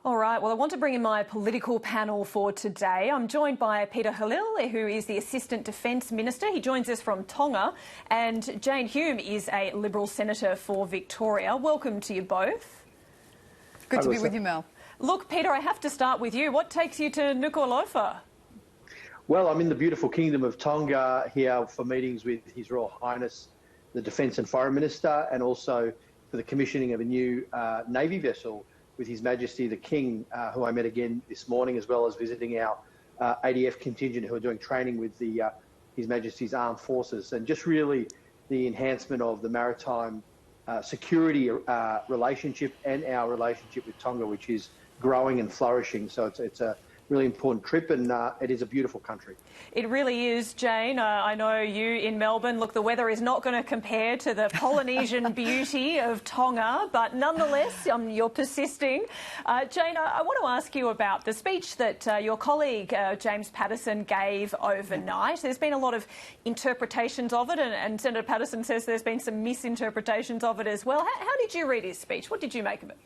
All right, well, I want to bring in my political panel for today. I'm joined by Peter Halil, who is the Assistant Defence Minister. He joins us from Tonga. And Jane Hume is a Liberal Senator for Victoria. Welcome to you both. Good to be with you, Mel. Look, Peter, I have to start with you. What takes you to Nuku'alofa? Well, I'm in the beautiful kingdom of Tonga here for meetings with His Royal Highness, the Defence and Foreign Minister, and also for the commissioning of a new Navy vessel with His Majesty the King, who I met again this morning, as well as visiting our ADF contingent who are doing training with His Majesty's Armed Forces, and just really the enhancement of the maritime security relationship and our relationship with Tonga, which is growing and flourishing. So it's a really important trip, and it is a beautiful country. It really is, Jane. I know you in Melbourne. Look, the weather is not going to compare to the Polynesian beauty of Tonga, but nonetheless, you're persisting. Jane, I want to ask you about the speech that your colleague James Paterson gave overnight. There's been a lot of interpretations of it, and Senator Paterson says there's been some misinterpretations of it as well. How did you read his speech? What did you make of it?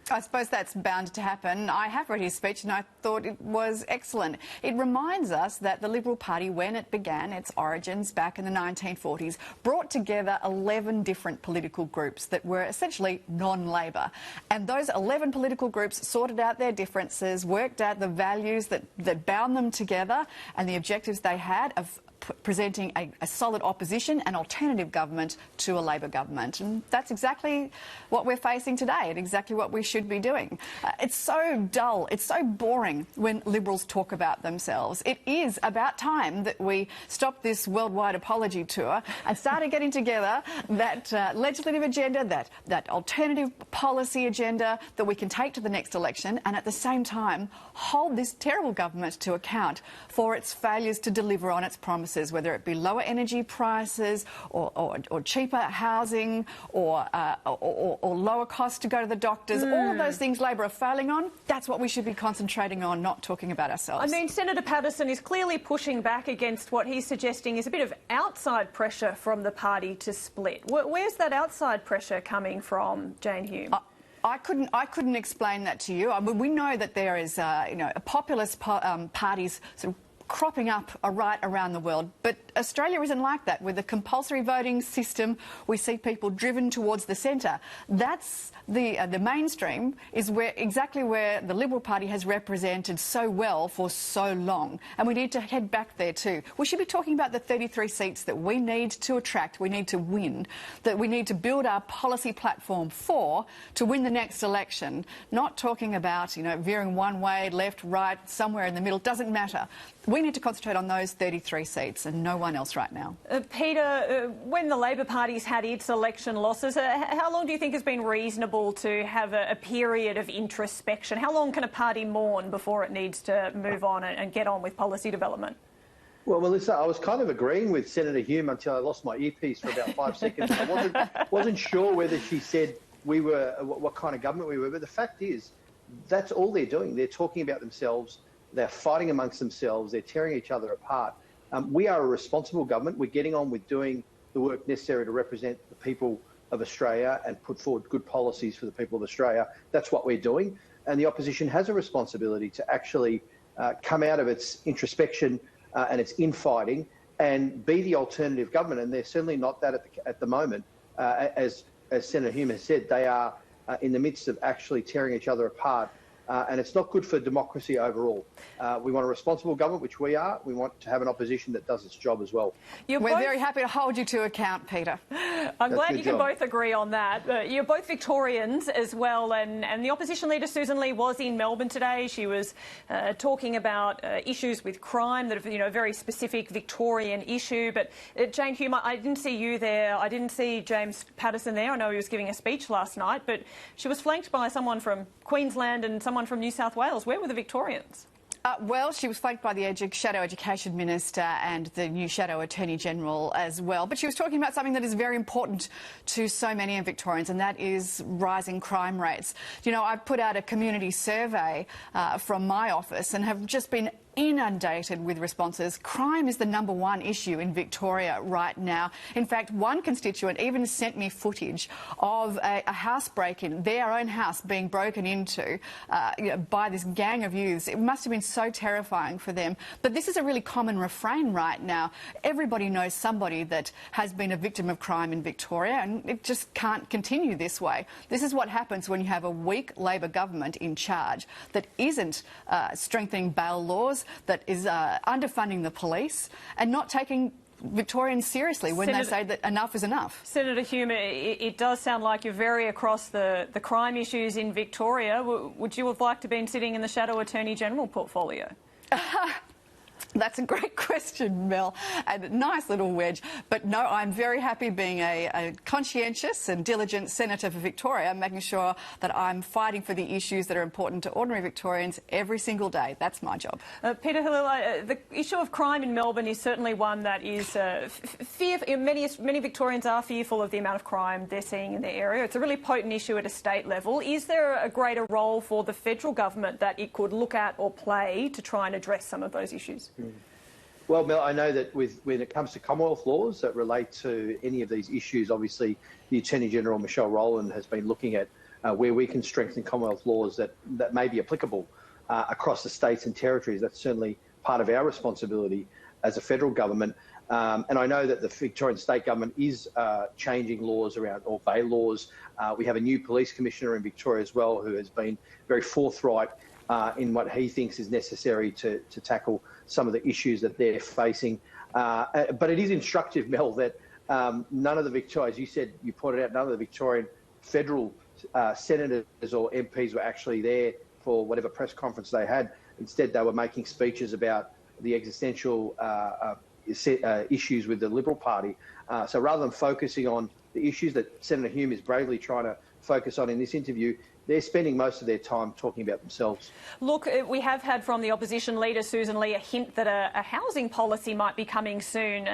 I suppose that's bound to happen. I have read his speech and I thought it was excellent. It reminds us that the Liberal Party, when it began its origins back in the 1940s, brought together 11 different political groups that were essentially non-Labor. And those 11 political groups sorted out their differences, worked out the values that bound them together and the objectives they had of presenting a solid opposition and alternative government to a Labor government. And that's exactly what we're facing today and exactly what we should be doing. It's so dull, it's so boring when Liberals talk about themselves. It is about time that we stop this worldwide apology tour and started getting together that legislative agenda, that alternative policy agenda that we can take to the next election, and at the same time hold this terrible government to account for its failures to deliver on its promises, whether it be lower energy prices or cheaper housing or lower costs to go to the doctors. All of those things Labor are failing on, that's what we should be concentrating on, not talking about ourselves. I mean, Senator Paterson is clearly pushing back against what he's suggesting is a bit of outside pressure from the party to split. Where's that outside pressure coming from, Jane Hume? I couldn't explain that to you. I mean, we know that there is, populist parties sort of cropping up right around the world, but Australia isn't like that. With a compulsory voting system, we see people driven towards the centre. That's the mainstream is exactly where the Liberal Party has represented so well for so long, and we need to head back there too. We should be talking about the 33 seats that we need to attract, we need to win, that we need to build our policy platform for to win the next election. Not talking about veering one way, left, right, somewhere in the middle. Doesn't matter. We need to concentrate on those 33 seats and no one else right now. Peter, when the Labor Party's had its election losses, how long do you think has been reasonable to have a period of introspection? How long can a party mourn before it needs to move on and get on with policy development? Well, Melissa, I was kind of agreeing with Senator Hume until I lost my earpiece for about 5 seconds. I wasn't sure whether she said we were what kind of government we were, but the fact is that's all they're doing. They're talking about themselves. They're fighting amongst themselves. They're tearing each other apart. We are a responsible government. We're getting on with doing the work necessary to represent the people of Australia and put forward good policies for the people of Australia. That's what we're doing. And the opposition has a responsibility to actually come out of its introspection and its infighting and be the alternative government. And they're certainly not that at the moment. As Senator Hume has said, they are in the midst of actually tearing each other apart. And it's not good for democracy overall. We want a responsible government, which we are. We want to have an opposition that does its job as well. We're very happy to hold you to account, Peter. I'm glad you can both agree on that. You're both Victorians as well, and the opposition leader, Susan Lee, was in Melbourne today. She was talking about issues with crime that are, a very specific Victorian issue. But Jane Hume, I didn't see you there. I didn't see James Paterson there. I know he was giving a speech last night, but she was flanked by someone from Queensland and someone from New South Wales. Where were the Victorians? Well, she was flanked by the Shadow Education Minister and the new Shadow Attorney General as well. But she was talking about something that is very important to so many Victorians, and that is rising crime rates. I've put out a community survey from my office and have just been inundated with responses. Crime is the #1 issue in Victoria right now. In fact, one constituent even sent me footage of a house break-in, their own house being broken into by this gang of youths. It must have been so terrifying for them. But this is a really common refrain right now. Everybody knows somebody that has been a victim of crime in Victoria, and it just can't continue this way. This is what happens when you have a weak Labor government in charge that isn't strengthening bail laws, that is underfunding the police and not taking Victorians seriously when they say that enough is enough. Senator Hume, it does sound like you're very across the crime issues in Victoria. Would you have liked to have been sitting in the Shadow Attorney General portfolio? That's a great question, Mel, and a nice little wedge. But no, I'm very happy being a conscientious and diligent senator for Victoria, making sure that I'm fighting for the issues that are important to ordinary Victorians every single day. That's my job. Peter Halil, the issue of crime in Melbourne is certainly one that is many Victorians are fearful of the amount of crime they're seeing in their area. It's a really potent issue at a state level. Is there a greater role for the federal government that it could look at or play to try and address some of those issues? Well, Mel, I know that when it comes to Commonwealth laws that relate to any of these issues, obviously the Attorney General, Michelle Rowland, has been looking at where we can strengthen Commonwealth laws that may be applicable across the states and territories. That's certainly part of our responsibility as a federal government. And I know that the Victorian State Government is changing laws around, or bail laws. We have a new police commissioner in Victoria as well, who has been very forthright in what he thinks is necessary to tackle some of the issues that they're facing. But it is instructive, Mel, that none of the Victorian, as you said, you pointed out, none of the Victorian federal senators or MPs were actually there for whatever press conference they had. Instead, they were making speeches about the existential issues with the Liberal Party. So rather than focusing on the issues that Senator Hume is bravely trying to focus on in this interview, they're spending most of their time talking about themselves. Look, we have had from the opposition leader, Susan Lee, a hint that a housing policy might be coming soon.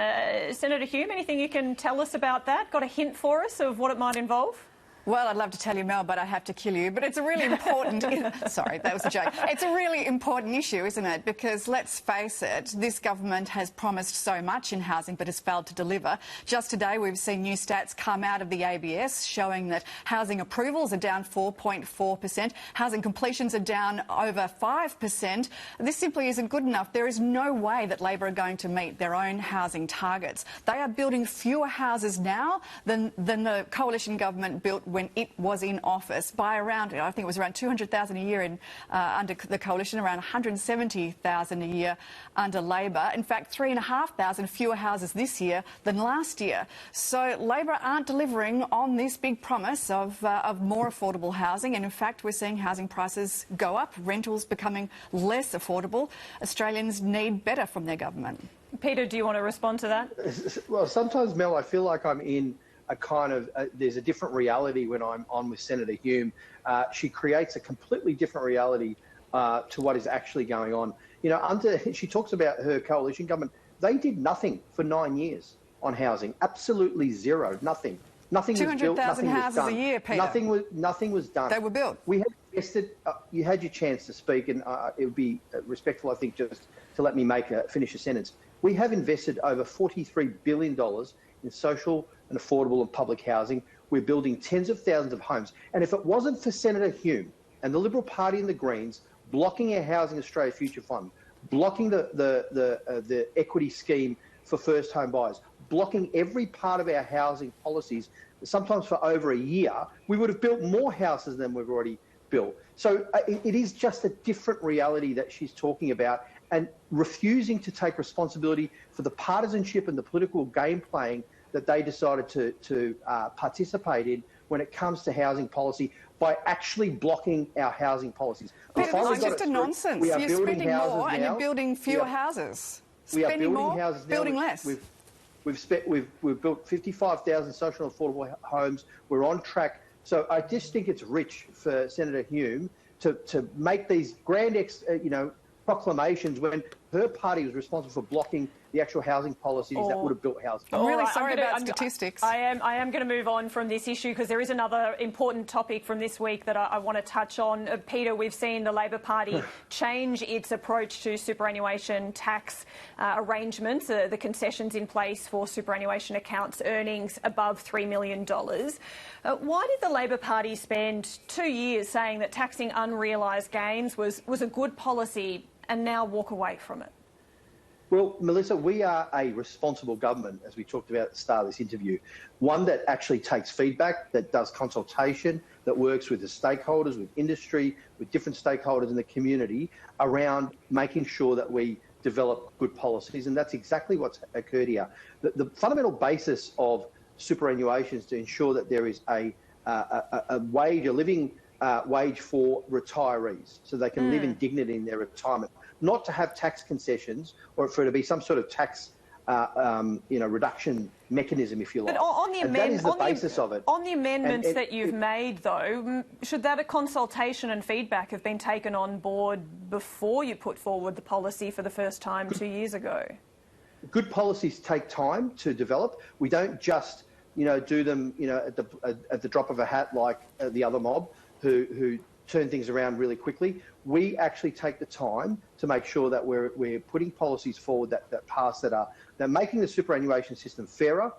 Senator Hume, anything you can tell us about that? Got a hint for us of what it might involve? Well, I'd love to tell you, Mel, but I have to kill you. But it's a really important... Sorry, that was a joke. It's a really important issue, isn't it? Because let's face it, this government has promised so much in housing but has failed to deliver. Just today, we've seen new stats come out of the ABS showing that housing approvals are down 4.4%. Housing completions are down over 5%. This simply isn't good enough. There is no way that Labor are going to meet their own housing targets. They are building fewer houses now than the coalition government built when it was in office, by around, I think it was around 200,000 a year under the coalition, around 170,000 a year under Labor. In fact, 3,500 fewer houses this year than last year. So Labor aren't delivering on this big promise of more affordable housing. And in fact, we're seeing housing prices go up, rentals becoming less affordable. Australians need better from their government. Peter, do you want to respond to that? Well, sometimes, Mel, I feel like I'm in a kind of there's a different reality when I'm on with Senator Hume. She creates a completely different reality to what is actually going on. You know, she talks about her coalition government. They did nothing for 9 years on housing. Absolutely zero. Nothing. Nothing was built. 200,000 houses a year, Peter. Nothing was done. They were built. We had invested. You had your chance to speak, and it would be respectful, I think, just to let me finish a sentence. We have invested over $43 billion in social and affordable and public housing. We're building tens of thousands of homes. And if it wasn't for Senator Hume and the Liberal Party and the Greens blocking our Housing Australia Future Fund, blocking the equity scheme for first home buyers, blocking every part of our housing policies, sometimes for over a year, we would have built more houses than we've already built. So it is just a different reality that she's talking about, and refusing to take responsibility for the partisanship and the political game playing that they decided to participate in when it comes to housing policy by actually blocking our housing policies. Peter, this is just a nonsense. You're spending more and you're building fewer houses. We are building more, houses now. Building less. We've built 55,000 social and affordable homes. We're on track. So I just think it's rich for Senator Hume to make these grand proclamations when her party was responsible for blocking the actual housing policies that would have built housing. I'm really right, sorry about statistics. I am going to move on from this issue because there is another important topic from this week that I want to touch on. Peter, we've seen the Labor Party change its approach to superannuation tax arrangements, the concessions in place for superannuation accounts earnings above $3 million. Why did the Labor Party spend 2 years saying that taxing unrealised gains was a good policy and now walk away from it? Well, Melissa, we are a responsible government, as we talked about at the start of this interview, one that actually takes feedback, that does consultation, that works with the stakeholders, with industry, with different stakeholders in the community around making sure that we develop good policies, and that's exactly what's occurred here. The fundamental basis of superannuation is to ensure that there is a living wage for retirees, so they can live in dignity in their retirement, not to have tax concessions or for it to be some sort of tax reduction mechanism, if you like. But on the that is the basis of it. On the amendments that you've made, though, should that a consultation and feedback have been taken on board before you put forward the policy for the first time 2 years ago? Good policies take time to develop. We don't just, do them, at the drop of a hat like the other mob who turn things around really quickly. We actually take the time to make sure that we're putting policies forward that pass that are making the superannuation system fairer,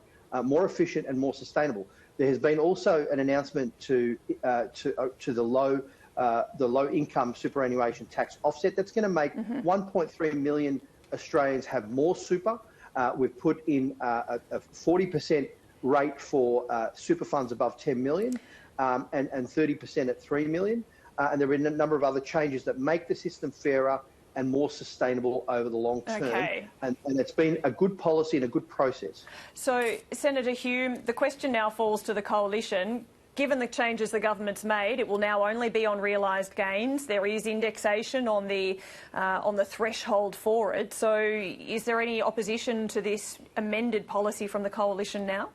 more efficient, and more sustainable. There has been also an announcement to the low income superannuation tax offset that's going to make 1.3 million Australians have more super. We've put in a 40% rate for super funds above 10 million and 30% at 3 million. And there are a number of other changes that make the system fairer and more sustainable over the long term. Okay. And it's been a good policy and a good process. So, Senator Hume, the question now falls to the Coalition. Given the changes the government's made, it will now only be on realised gains. There is indexation on the threshold for it. So is there any opposition to this amended policy from the Coalition now?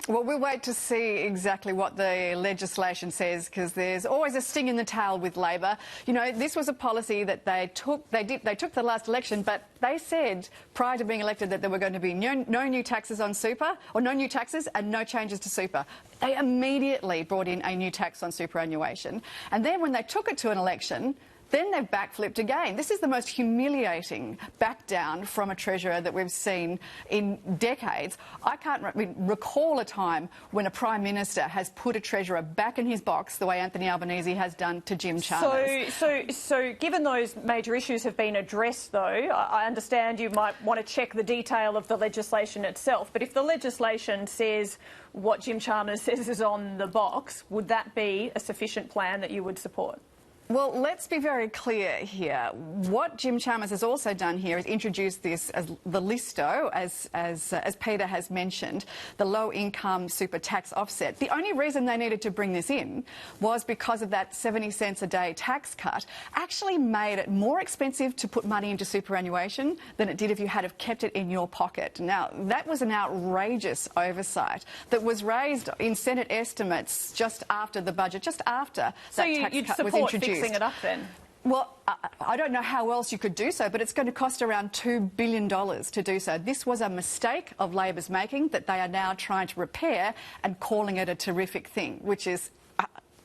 Well, we'll wait to see exactly what the legislation says, because there's always a sting in the tail with Labor. This was a policy that they took the last election, but they said prior to being elected that there were going to be no new taxes on super, or no new taxes and no changes to super. They immediately brought in a new tax on superannuation. And then when they took it to an election, then they've backflipped again. This is the most humiliating back down from a Treasurer that we've seen in decades. I can't recall a time when a Prime Minister has put a Treasurer back in his box the way Anthony Albanese has done to Jim Chalmers. So given those major issues have been addressed, though, I understand you might want to check the detail of the legislation itself, but if the legislation says what Jim Chalmers says is on the box, would that be a sufficient plan that you would support? Well, let's be very clear here. What Jim Chalmers has also done here is introduced this as the LISTO, as Peter has mentioned, the low-income super tax offset. The only reason they needed to bring this in was because of that 70 cents a day tax cut actually made it more expensive to put money into superannuation than it did if you had have kept it in your pocket. Now, that was an outrageous oversight that was raised in Senate estimates just after the budget, just after that tax cut was introduced. Fixing it up then? Well, I don't know how else you could do so, but it's going to cost around $2 billion to do so. This was a mistake of Labor's making that they are now trying to repair and calling it a terrific thing, which is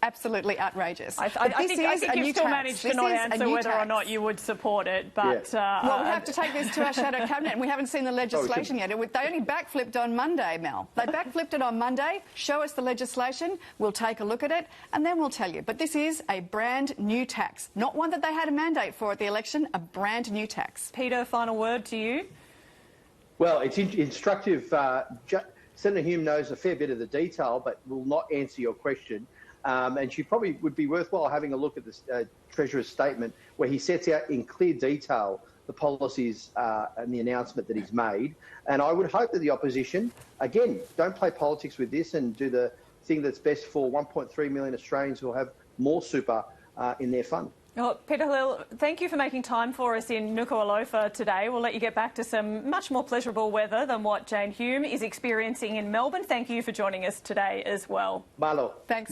absolutely outrageous. I think you still managed to not answer whether or not you would support it, but... well, we have to take this to our shadow cabinet, and we haven't seen the legislation yet. They only backflipped on Monday, Mel. They backflipped it on Monday. Show us the legislation, we'll take a look at it, and then we'll tell you. But this is a brand new tax, not one that they had a mandate for at the election, a brand new tax. Peter, final word to you. Well, it's instructive. Senator Hume knows a fair bit of the detail, but will not answer your question. And she probably would be worthwhile having a look at the Treasurer's statement where he sets out in clear detail the policies and the announcement that he's made. And I would hope that the opposition, again, don't play politics with this and do the thing that's best for 1.3 million Australians who will have more super in their fund. Well, Peter Halil, thank you for making time for us in Nuku'alofa today. We'll let you get back to some much more pleasurable weather than what Jane Hume is experiencing in Melbourne. Thank you for joining us today as well. Malo. Thanks.